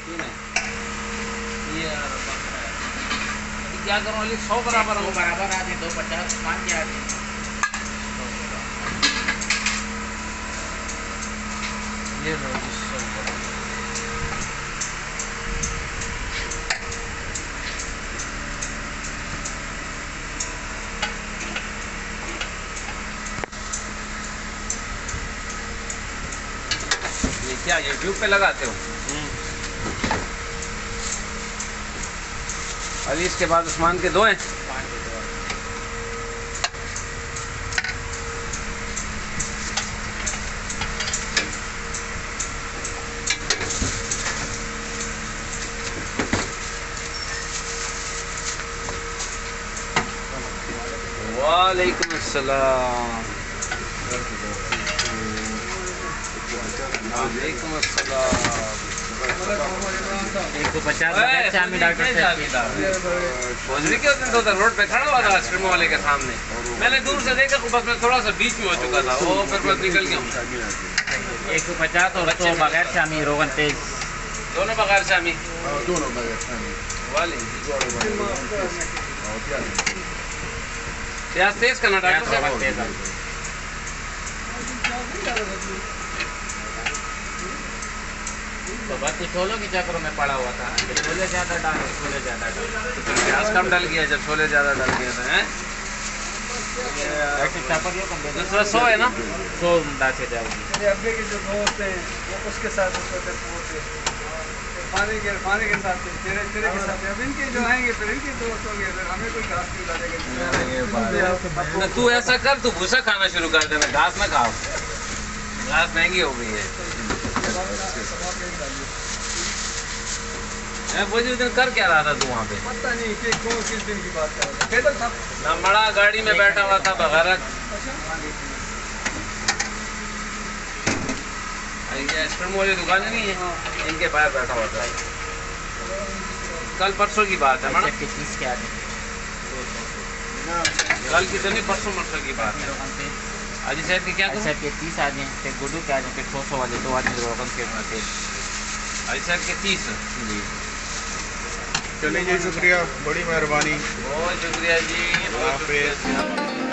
ये क्या करूँ अली 100 बराबर वो बराबर आ जाए 250 मान के आ जाए। ये लो जी 100 बराबर। ये क्या यूट्यूब पे लगाते हो? अली इसके बाद उस्मान के 2 हैं। वालेकुम अस्सलाम। वालेकुम अस्सलाम। 150 शामी डॉक्टर भोजरी के दिन तो रोड पे खड़ा हुआ था आइसक्रीम वाले के सामने। मैंने दूर से देखा बस मैं थोड़ा सा बीच में हो चुका था वो फिर मैं निकल गया हूँ। 150 और तो बगैर शामी रोगन तेज दोनों बगैर शामी। दोनों बगैर शामी वाले प्याज तेज करना डॉक्टर साहब। तो बाकी छोलों के चक्रों में पड़ा हुआ था। छोले ज़्यादा डाले, छोले ज़्यादा डाले। प्याज कम डाल गया जब छोले ज़्यादा डाल गया था हैं। ऐसे चापर कम दे दूसरा 100 है ना? 100 डाल के जाओगी। मेरे अब्बे के जो दोस्त हैं वो उसके साथ खाने के साथ तेरे के साथ अब इनके जो आएंगे फिर इनके दोस्त होंगे फिर हमें कोई घास नहीं डालेगा। तू ऐसा कर तू भूसा खाना शुरू कर देना घास ना खाओ। घास महंगी हो गई है। वो जो दिन कर क्या रहा था तू वहाँ पे? पता नहीं कि कौन किस दिन की बात कर रहा था। पैदल था ना बड़ा गाड़ी में बैठा हुआ था बगैर आइसक्रीम वाली दुकान नहीं है इनके बाहर बैठा हुआ था। कल परसों की बात है मैडम। 30 के आगे कल की तो नहीं परसों परसों की बात है। अजी साहब की क्या अच्छा के 30 आ जाए फिर गुड्डू के आ जाए फिर 200 वाले 2 आदमी रोगन के थे। अजी साहब के 30 जी चलिए जी शुक्रिया बड़ी मेहरबानी बहुत शुक्रिया जी। अल्लाह हाफिज़।